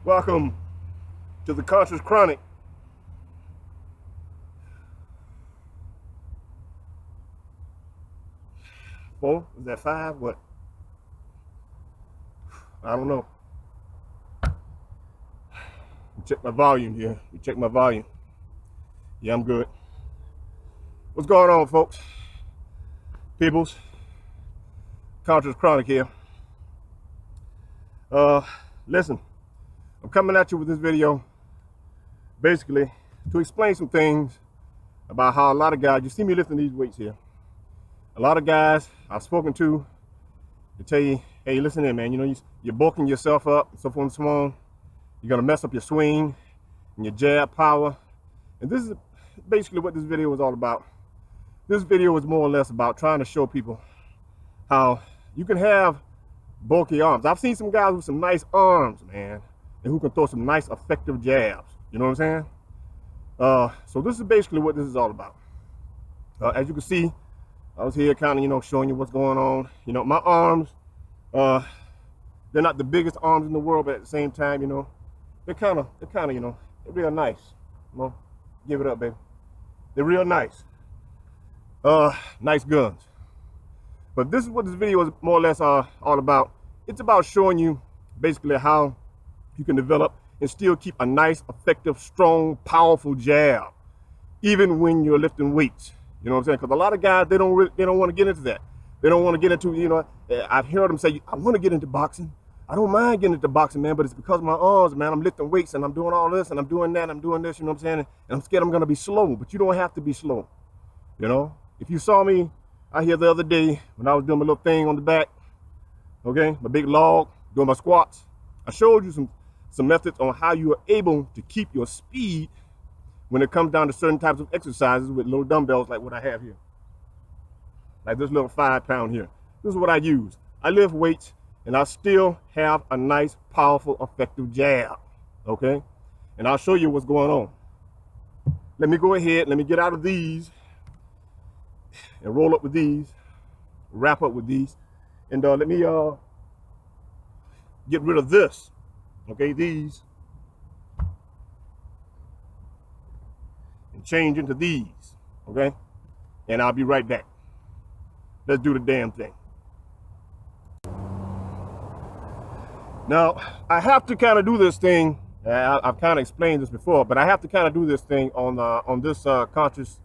Welcome to the Conscious Chronic. Four? Is that five? What? I don't know. Check my volume here. Check my volume. Yeah, I'm good. What's going on, folks? Peoples. Conscious Chronic here. Listen. I'm coming at you with this video basically to explain some things about how a lot of guys, you see me lifting these weights here. A lot of guys I've spoken to, they tell you, hey, listen in, man, you know, you're bulking yourself up, so forth and so on. You're gonna mess up your swing and your jab power. And this is basically what this video is all about. This video is more or less about trying to show people how you can have bulky arms. I've seen some guys with some nice arms, man, and who can throw some nice effective jabs. You know what I'm saying? So this is basically what this is all about. As you can see, I was here kind of, you know, showing you what's going on. You know, my arms, they're not the biggest arms in the world, but at the same time, you know, they're kind of, you know, they're real nice. You know, give it up, baby. They're real nice. Nice guns. But this is what this video is more or less all about. It's about showing you basically how you can develop and still keep a nice, effective, strong, powerful jab, even when you're lifting weights. You know what I'm saying? Because a lot of guys, they don't want to get into that. They don't want to get into, you know, I've heard them say, I want to get into boxing. I don't mind getting into boxing, man, but it's because of my arms, man. I'm lifting weights and I'm doing all this and I'm doing that and I'm doing this, you know what I'm saying? And I'm scared I'm going to be slow, but you don't have to be slow. You know, if you saw me out here the other day when I was doing my little thing on the back, okay, my big log, doing my squats, I showed you some methods on how you are able to keep your speed when it comes down to certain types of exercises with little dumbbells like what I have here. Like this little 5-pound here. This is what I use. I lift weights and I still have a nice, powerful, effective jab, okay? And I'll show you what's going on. Let me go ahead, let me get out of these and roll up with these, wrap up with these, and let me get rid of this. Okay, these, and change into these, okay? And I'll be right back. Let's do the damn thing. Now, I have to kind of do this thing. I've kind of explained this before, but I have to kind of do this thing on this Conscious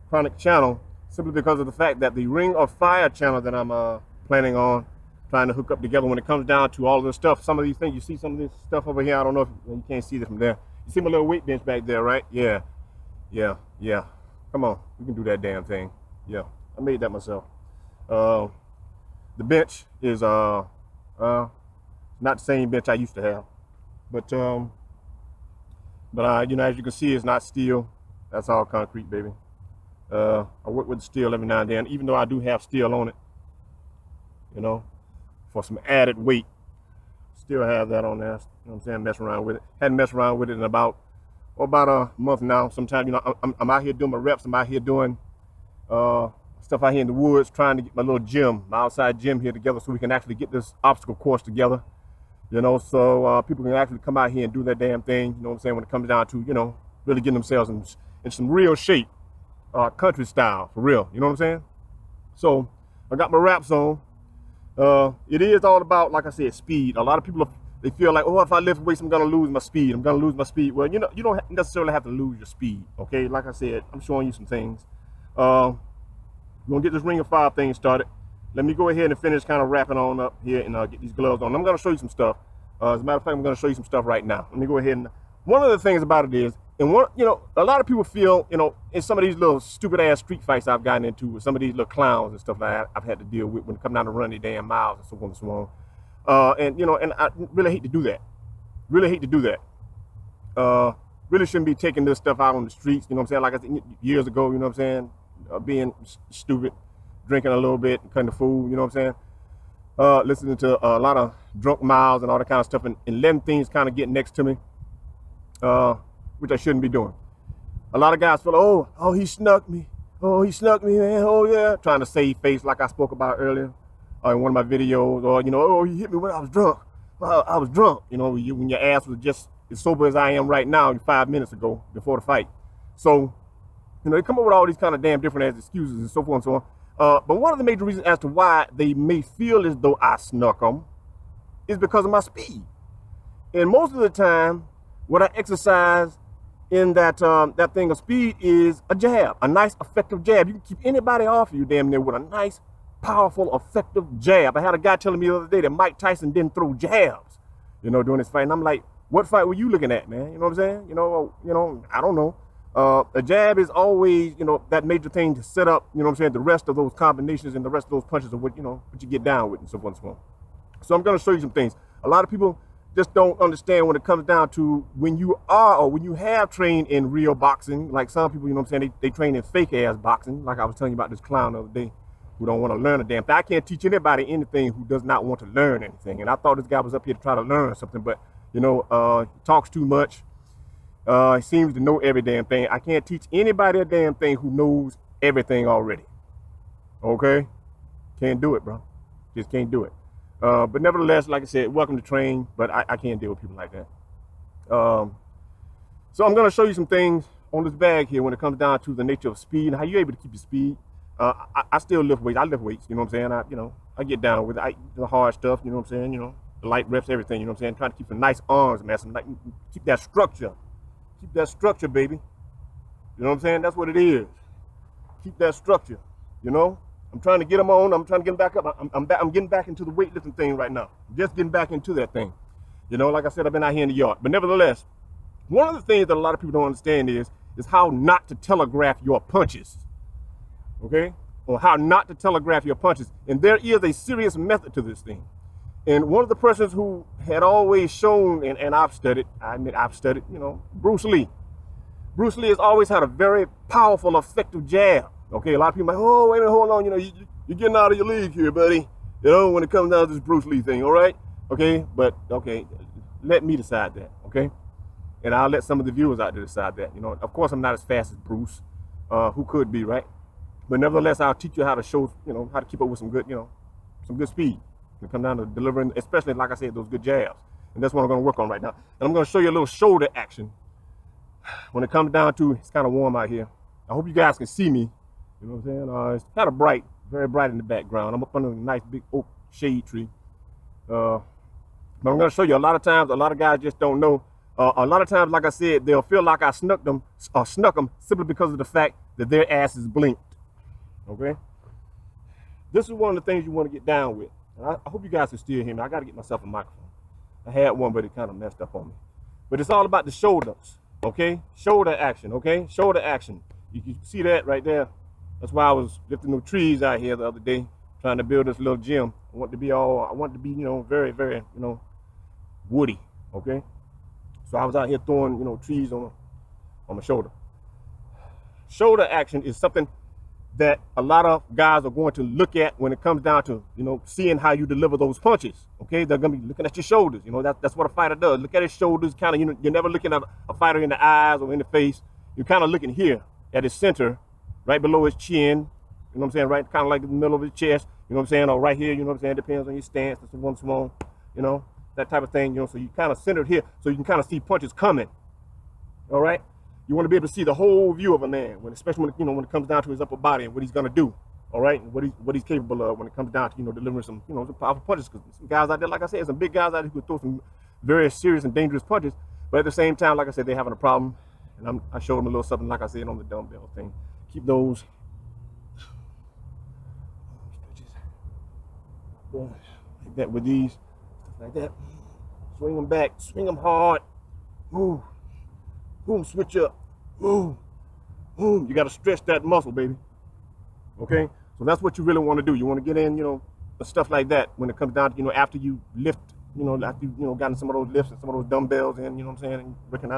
Chronic channel simply because of the fact that the Ring of Fire channel that I'm planning on trying to hook up together when it comes down to all of this stuff. Some of these things, you see some of this stuff over here. I don't know if you can't see this from there. You see my little weight bench back there, right? Yeah. Come on, we can do that damn thing. Yeah, I made that myself. The bench is not the same bench I used to have, but you know, as you can see, it's not steel. That's all concrete, baby. I work with steel every now and then, even though I do have steel on it, you know, for some added weight. Still have that on there, you know what I'm saying, mess around with it. Hadn't messed around with it in about a month now. Sometimes, you know, I'm out here doing my reps. I'm out here doing stuff out here in the woods, trying to get my little gym, my outside gym here together so we can actually get this obstacle course together, you know, so people can actually come out here and do that damn thing, you know what I'm saying, when it comes down to, you know, really getting themselves in some real shape, country style, for real, you know what I'm saying? So I got my wraps on. It is all about, like I said, speed. A lot of people, they feel like, oh, if I lift weights, I'm going to lose my speed. I'm going to lose my speed. Well, you know, you don't necessarily have to lose your speed, okay? Like I said, I'm showing you some things. We're going to get this Ring of Fire thing started. Let me go ahead and finish kind of wrapping on up here and get these gloves on. I'm going to show you some stuff. As a matter of fact, I'm going to show you some stuff right now. Let me go ahead and, one of the things about it is, and one, you know, a lot of people feel, you know, in some of these little stupid ass street fights I've gotten into with some of these little clowns and stuff like that I've had to deal with when it comes down to running their damn miles and so on and so on. And, you know, and I really hate to do that. Really hate to do that. Really shouldn't be taking this stuff out on the streets, you know what I'm saying? Like I said years ago, you know what I'm saying? Being stupid, drinking a little bit, kind of fool, you know what I'm saying? Listening to a lot of drunk miles and all that kind of stuff and letting things kind of get next to me. Which I shouldn't be doing. A lot of guys feel, oh, he snuck me. Oh, he snuck me, man. Oh, yeah. Trying to save face like I spoke about earlier in one of my videos. Or, you know, oh, he hit me when I was drunk. well, I was drunk, you know, when your ass was just as sober as I am right now 5 minutes ago before the fight. So, you know, they come up with all these kind of damn different ass excuses and so forth and so on. But one of the major reasons as to why they may feel as though I snuck them is because of my speed. And most of the time, what I exercise in that thing of speed is a jab, a nice effective jab. You can keep anybody off you damn near with a nice, powerful, effective jab. I had a guy telling me the other day that Mike Tyson didn't throw jabs, you know, during his fight. And I'm like, what fight were you looking at, man? You know what I'm saying? You know, I don't know. A jab is always, you know, that major thing to set up, you know what I'm saying, the rest of those combinations and the rest of those punches of what, you know, what you get down with and so forth and so on. So I'm going to show you some things. A lot of people just don't understand when it comes down to when you are or when you have trained in real boxing. Like some people, you know what I'm saying, they train in fake ass boxing. Like I was telling you about this clown the other day who don't want to learn a damn thing. I can't teach anybody anything who does not want to learn anything. And I thought this guy was up here to try to learn something, but you know, he talks too much. He seems to know every damn thing. I can't teach anybody a damn thing who knows everything already. Okay? Can't do it, bro. Just can't do it. But nevertheless, like I said, welcome to train, but I can't deal with people like that. So I'm going to show you some things on this bag here when it comes down to the nature of speed and how you're able to keep your speed. I still lift weights. I lift weights, you know what I'm saying? I get down with it. The hard stuff, you know what I'm saying? You know, the light reps, everything, you know what I'm saying? Trying to keep some nice arms, man. Keep that structure. Keep that structure, baby. You know what I'm saying? That's what it is. Keep that structure, you know? I'm trying to get them on. I'm trying to get them back up. I'm getting back into the weightlifting thing right now. I'm just getting back into that thing. You know, like I said, I've been out here in the yard. But nevertheless, one of the things that a lot of people don't understand is how not to telegraph your punches. Okay? Or how not to telegraph your punches. And there is a serious method to this thing. And one of the persons who had always shown, and I've studied, you know, Bruce Lee. Bruce Lee has always had a very powerful, effective jab. Okay, a lot of people are like, oh, wait a minute, hold on, you know, you're getting out of your league here, buddy. You know, when it comes down to this Bruce Lee thing, all right? Okay, but, okay, let me decide that, okay? And I'll let some of the viewers out there decide that. You know, of course, I'm not as fast as Bruce, who could be, right? But nevertheless, I'll teach you how to show, you know, how to keep up with some good, you know, some good speed. It come down to delivering, especially, like I said, those good jabs. And that's what I'm going to work on right now. And I'm going to show you a little shoulder action. When it comes down to, it's kind of warm out here. I hope you guys can see me. You know what I'm saying? It's kind of bright, very bright in the background. I'm up under a nice big oak shade tree. But I'm going to show you a lot of times, a lot of guys just don't know. A lot of times, like I said, they'll feel like I snuck them simply because of the fact that their ass is blinked. Okay? This is one of the things you want to get down with. And I hope you guys can still hear me. I got to get myself a microphone. I had one, but it kind of messed up on me. But it's all about the shoulders. Okay? Shoulder action. Okay? Shoulder action. You can see that right there. That's why I was lifting those trees out here the other day, trying to build this little gym. I want to be, you know, very, very, you know, woody. Okay? So I was out here throwing, you know, trees on my shoulder. Shoulder action is something that a lot of guys are going to look at when it comes down to, you know, seeing how you deliver those punches. Okay, they're gonna be looking at your shoulders. You know, that's what a fighter does. Look at his shoulders, kind of. You know, you're never looking at a fighter in the eyes or in the face. You're kind of looking here at his center, right below his chin. You know what I'm saying? Right, kind of like in the middle of his chest. You know what I'm saying? Or right here. You know what I'm saying? Depends on your stance. That's one small. You know, that type of thing. You know, so you kind of centered here, so you can kind of see punches coming. All right. You want to be able to see the whole view of a man, especially when, you know, when it comes down to his upper body and what he's gonna do, all right, and what he's capable of when it comes down to, you know, delivering some, you know, some powerful punches. Because some guys out there, like I said, some big guys out there who can throw some very serious and dangerous punches, but at the same time, like I said, they're having a problem. And I showed them a little something, like I said, on the dumbbell thing. Keep those like that with these, like that. Swing them back, swing them hard. Move. Boom, switch up. Boom. Boom. You got to stretch that muscle, baby. Okay? So that's what you really want to do. You want to get in, you know, stuff like that when it comes down to, you know, after you lift, you know, after you know, gotten some of those lifts and some of those dumbbells in, you know what I'm saying, and working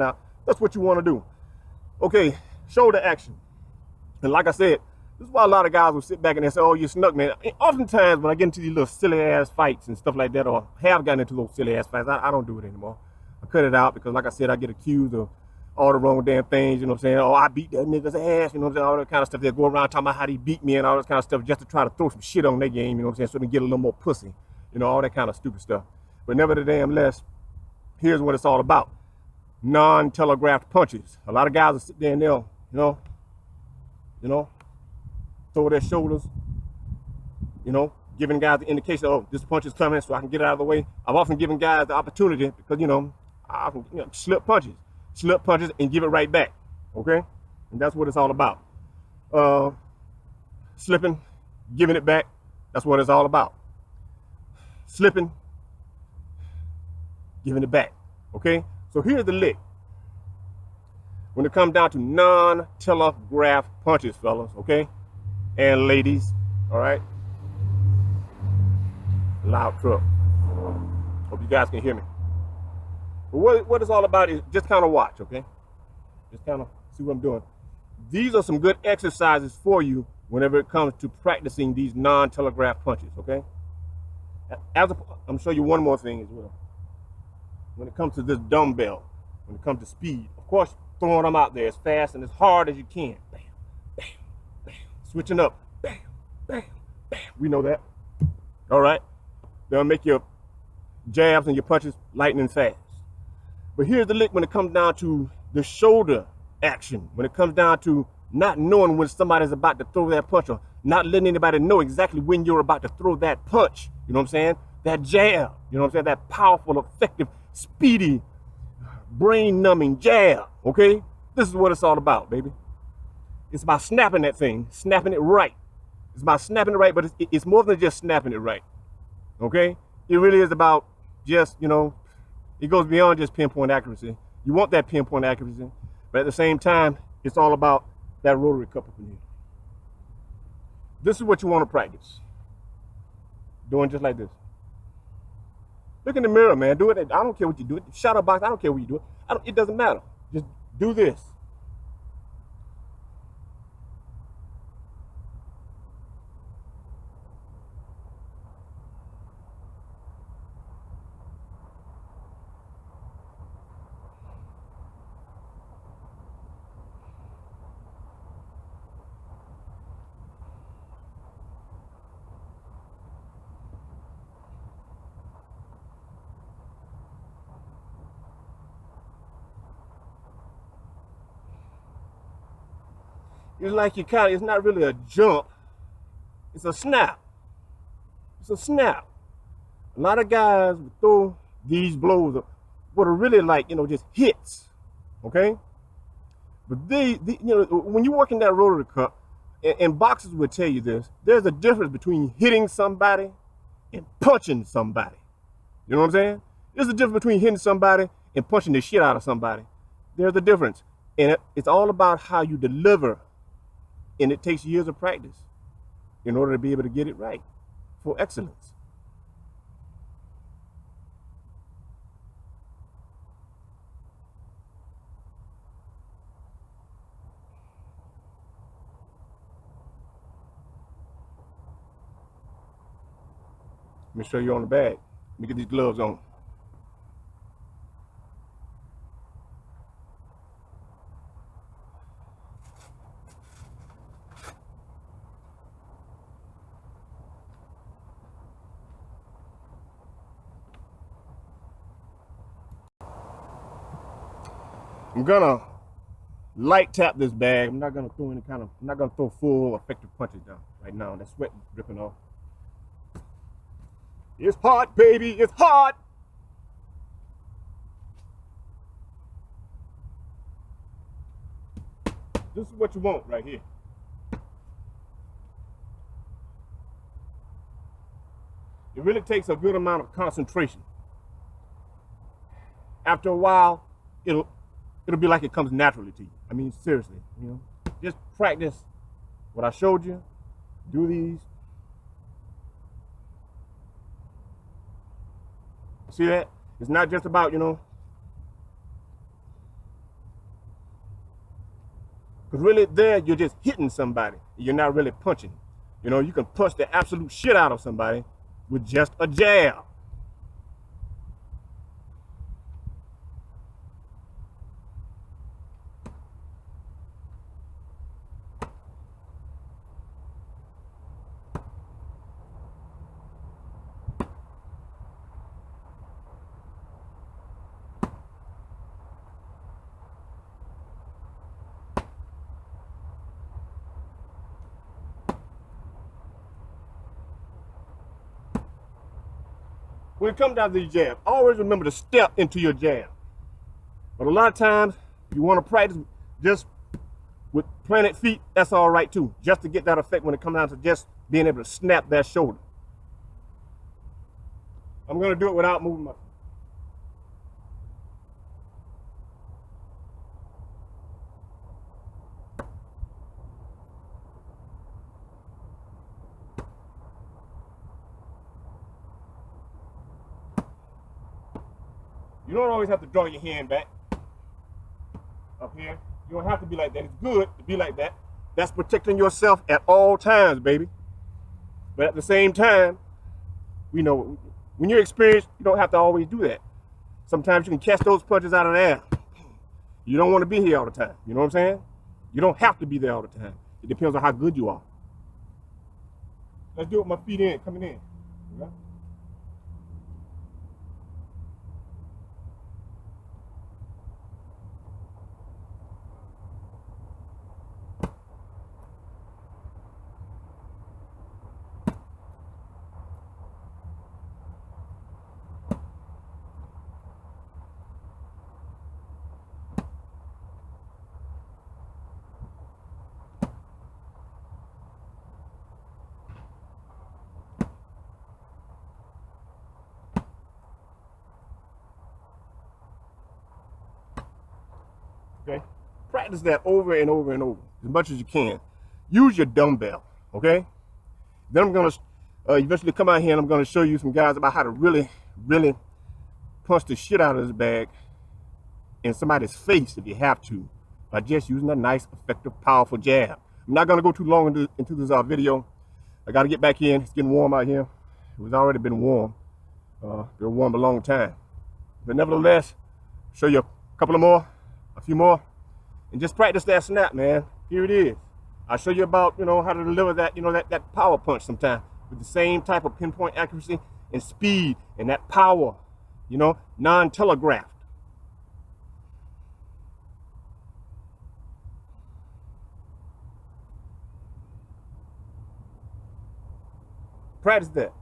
out. That's what you want to do. Okay, shoulder action. And like I said, this is why a lot of guys will sit back and they say, oh, you snuck, man. And oftentimes when I get into these little silly ass fights and stuff like that, or have gotten into those silly ass fights, I don't do it anymore. I cut it out because, like I said, I get accused of all the wrong damn things, you know what I'm saying? Oh, I beat that nigga's ass, you know what I'm saying? All that kind of stuff. They go around talking about how he beat me and all that kind of stuff just to try to throw some shit on their game, you know what I'm saying? So they get a little more pussy. You know, all that kind of stupid stuff. But nevertheless, here's what it's all about. Non-telegraphed punches. A lot of guys will sit there and they'll, throw their shoulders, giving guys the indication, oh, this punch is coming, so I can get it out of the way. I've often given guys the opportunity because, I can slip punches and give it right back, okay? And that's what it's all about. Slipping, giving it back, that's what it's all about. Slipping, giving it back, okay? So here's the lick. When it comes down to non-telegraphed punches, fellas, okay? And ladies, all right? Loud truck. Hope you guys can hear me. But what it's all about is just kind of watch, okay? Just kind of see what I'm doing. These are some good exercises for you whenever it comes to practicing these non-telegraphed punches, okay? I'm going to show you one more thing as well. When it comes to this dumbbell, when it comes to speed, of course, throwing them out there as fast and as hard as you can. Bam, bam, bam. Switching up. Bam, bam, bam. We know that. All right? They'll make your jabs and your punches lightning fast. But here's the lick when it comes down to the shoulder action. When it comes down to not knowing when somebody's about to throw that punch or not letting anybody know exactly when you're about to throw that punch. You know what I'm saying? That jab. You know what I'm saying? That powerful, effective, speedy, brain-numbing jab. Okay? This is what it's all about, baby. It's about snapping that thing, snapping it right. It's about snapping it right, but it's more than just snapping it right. Okay? It really is about just, it goes beyond just pinpoint accuracy. You want that pinpoint accuracy, but at the same time, it's all about that rotary cup up in here. This is what you want to practice. Doing just like this. Look in the mirror, man. Do it. I don't care what you do. It. Shadow box, I don't care what you do. It doesn't matter. Just do this. It's like it's not really a jump. It's a snap. It's a snap. A lot of guys would throw these blows what are really like, just hits. Okay? But when you're working that rotary cup, and boxers will tell you this, there's a difference between hitting somebody and punching somebody. You know what I'm saying? There's a difference between hitting somebody and punching the shit out of somebody. There's a difference. And it's all about how you deliver. And it takes years of practice in order to be able to get it right for excellence. Let me show you on the bag. Let me get these gloves on. I'm gonna light tap this bag. I'm not gonna throw full effective punches down right now. That sweat dripping off. It's hot, baby, it's hot. This is what you want right here. It really takes a good amount of concentration. After a while, it'll be like it comes naturally to you. I mean, seriously, just practice what I showed you. Do these. See that? It's not just about, because really there you're just hitting somebody. You're not really punching. You can punch the absolute shit out of somebody with just a jab. when it comes down to these jabs, always remember to step into your jab. But a lot of times, you want to practice just with planted feet, that's all right too, just to get that effect when it comes down to just being able to snap that shoulder. I'm going to do it without moving my feet. You don't always have to draw your hand back up here. You don't have to be like that. It's good to be like that. That's protecting yourself at all times, baby. But at the same time, we know when you're experienced, you don't have to always do that. Sometimes you can catch those punches out of the air. You don't want to be here all the time. You know what I'm saying? You don't have to be there all the time. It depends on how good you are. Let's do it with my feet in, coming in. Okay? Okay? Practice that over and over and over as much as you can. Use your dumbbell, okay? Then I'm gonna eventually come out here and I'm gonna show you some guys about how to really, really punch the shit out of this bag in somebody's face if you have to, by just using a nice, effective, powerful jab. I'm not gonna go too long into this video. I gotta get back in. It's getting warm out here. It was already been warm. Been warm a long time. But nevertheless, show you a couple of more. A few more, and just practice that snap, man. Here it is. I'll show you about, how to deliver that, that power punch sometime with the same type of pinpoint accuracy and speed and that power, non-telegraphed. Practice that.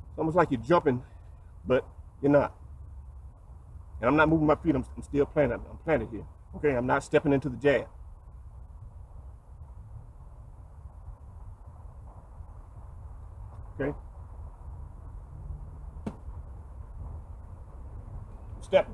It's almost like you're jumping, but you're not. And I'm not moving my feet, I'm still planted. I'm planted here. Okay, I'm not stepping into the jab. Okay? I'm stepping.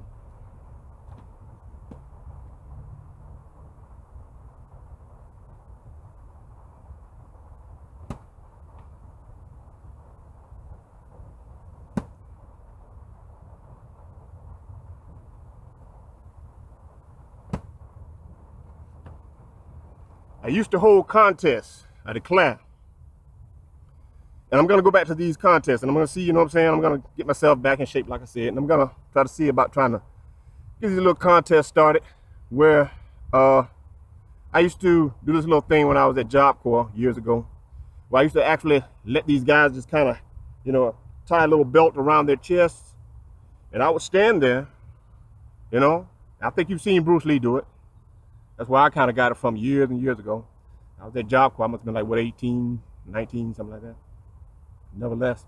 I used to hold contests. I declare. And I'm going to go back to these contests and I'm going to see, I'm going to get myself back in shape, like I said. And I'm going to try to see about trying to get these little contests started where I used to do this little thing when I was at Job Corps years ago, where I used to actually let these guys just kind of, tie a little belt around their chests. And I would stand there, I think you've seen Bruce Lee do it. That's where I kind of got it from years and years ago. I was at Job Corps. I must have been like, 18, 19, something like that. Nevertheless,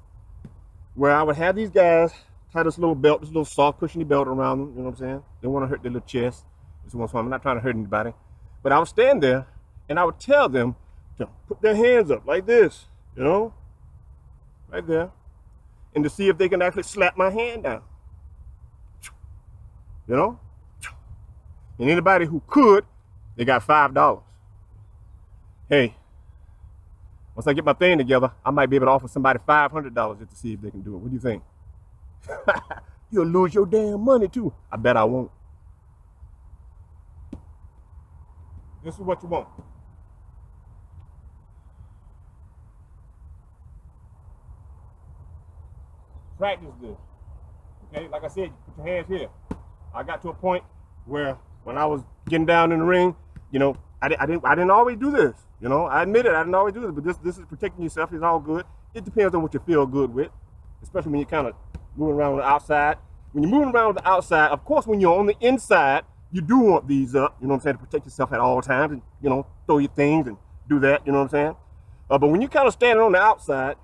where I would have these guys tie this little belt, this little soft cushiony belt around them, you know what I'm saying? They want to hurt their little chest. I'm not trying to hurt anybody. But I would stand there and I would tell them to put their hands up like this, right there, and to see if they can actually slap my hand down. And anybody who could, they got $5. Hey, once I get my thing together, I might be able to offer somebody $500 just to see if they can do it. What do you think? You'll lose your damn money too. I bet I won't. This is what you want. Practice this. Okay, like I said, put your hands here. I got to a point where when I was getting down in the ring, I didn't always do this. I admit it, I didn't always do this, but this is protecting yourself. It's all good. It depends on what you feel good with, especially when you're kind of moving around on the outside. When you're moving around on the outside, of course, when you're on the inside, you do want these up, to protect yourself at all times and, throw your things and do that, But when you're kind of standing on the outside,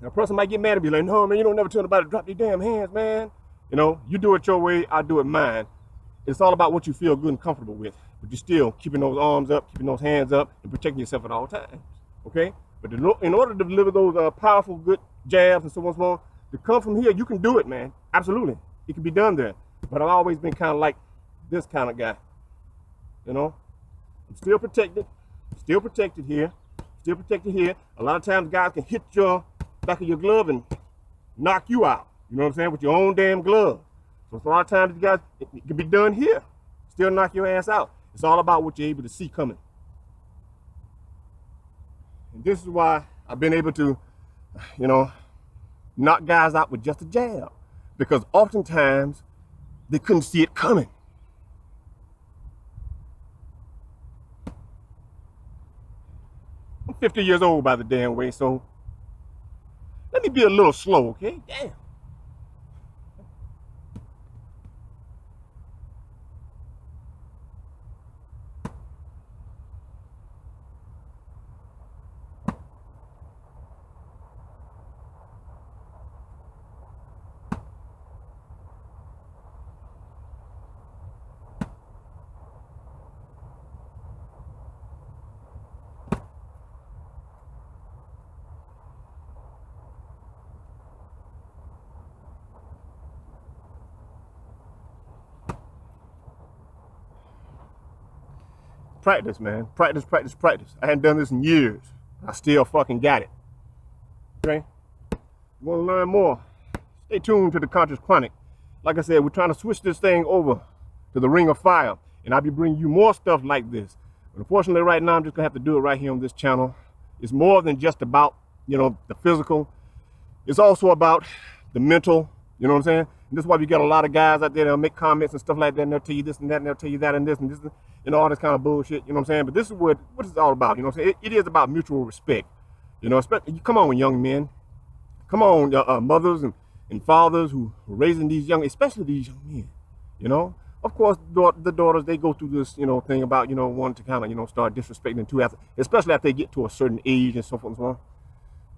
Now, a person might get mad at me like, no, man, you don't never tell nobody to drop their damn hands, man. You know, you do it your way, I do it mine. It's all about what you feel good and comfortable with. But you're still keeping those arms up, keeping those hands up, and protecting yourself at all times. Okay? But in order to deliver those powerful, good jabs and so on and so on, to come from here, you can do it, man. Absolutely. It can be done there. But I've always been kind of like this kind of guy. You know? I'm still protected. Still protected here. Still protected here. A lot of times guys can hit your back of your glove and knock you out. You know what I'm saying? With your own damn glove. So a lot of times you guys, it can be done here. Still knock your ass out. It's all about what you're able to see coming. And this is why I've been able to, you know, knock guys out with just a jab. Because oftentimes they couldn't see it coming. I'm 50 years old by the damn way, so let me be a little slow, okay? Damn. Practice, man. Practice, practice, practice. I hadn't done this in years. I still fucking got it. Okay? You want to learn more? Stay tuned to the Conscious Chronic. Like I said, we're trying to switch this thing over to the Ring of Fire. And I'll be bringing you more stuff like this. But unfortunately, right now, I'm just going to have to do it right here on this channel. It's more than just about, you know, the physical. It's also about the mental. You know what I'm saying? And this is why we got a lot of guys out there that'll make comments and stuff like that, and they'll tell you this and that, and they'll tell you that and this and this, and all this kind of bullshit. You know what I'm saying? But this is what it's all about. You know what I'm saying? It is about mutual respect. You know, come on, young men. Come on, mothers and fathers who are raising these young, especially these young men. You know, of course, the daughters, they go through this, you know, thing about, you know, wanting to kind of, you know, start disrespecting too, especially after they get to a certain age and so forth and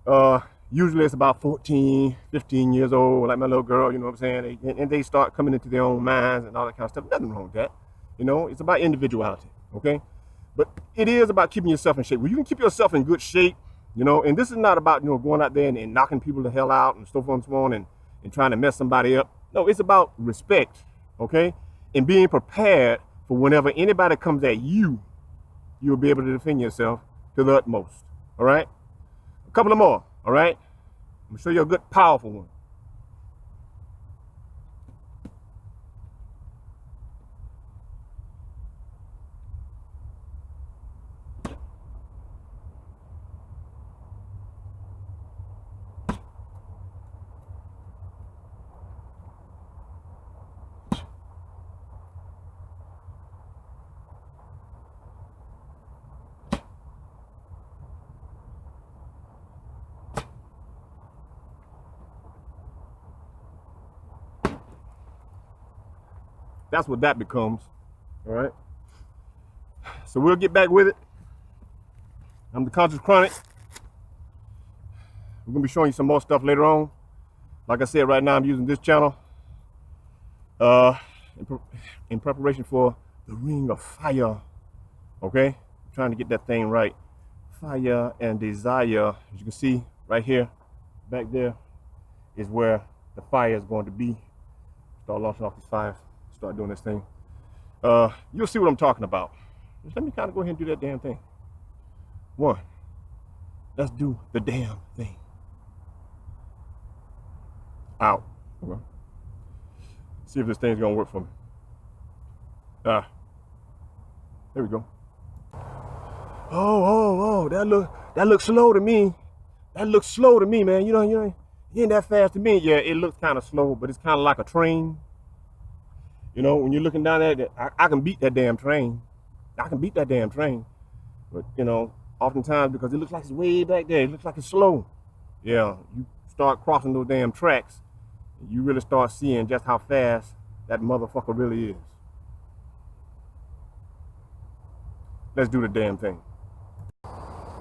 so on. Usually it's about 14, 15 years old, like my little girl, you know what I'm saying? And they start coming into their own minds and all that kind of stuff. Nothing wrong with that. You know, it's about individuality, okay? But it is about keeping yourself in shape. Well, you can keep yourself in good shape, you know, and this is not about, you know, going out there and knocking people the hell out and so forth and so on and trying to mess somebody up. No, it's about respect, okay? And being prepared for whenever anybody comes at you, you'll be able to defend yourself to the utmost, all right? A couple of more. All right, I'm gonna show you a good, powerful one. That's what that becomes, all right? So we'll get back with it. I'm the Conscious Chronic. We're gonna be showing you some more stuff later on. Like I said, right now I'm using this channel in preparation for the Ring of Fire, okay? I'm trying to get that thing right. Fire and desire, as you can see right here, back there, is where the fire is going to be. Start launching off these fires. Start doing this thing. You'll see what I'm talking about. Just let me kind of go ahead and do that damn thing. One, let's do the damn thing. Out. Okay. See if this thing's gonna work for me. There we go. Oh, that looks slow to me. That looks slow to me, man. You know, you ain't that fast to me. Yeah, it looks kind of slow, but it's kind of like a train. You know, when you're looking down at it, I can beat that damn train. I can beat that damn train. But, you know, oftentimes because it looks like it's way back there, it looks like it's slow. Yeah, you start crossing those damn tracks, and you really start seeing just how fast that motherfucker really is. Let's do the damn thing.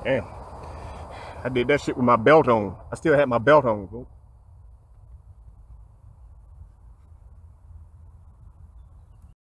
Damn. I did that shit with my belt on. I still had my belt on, bro.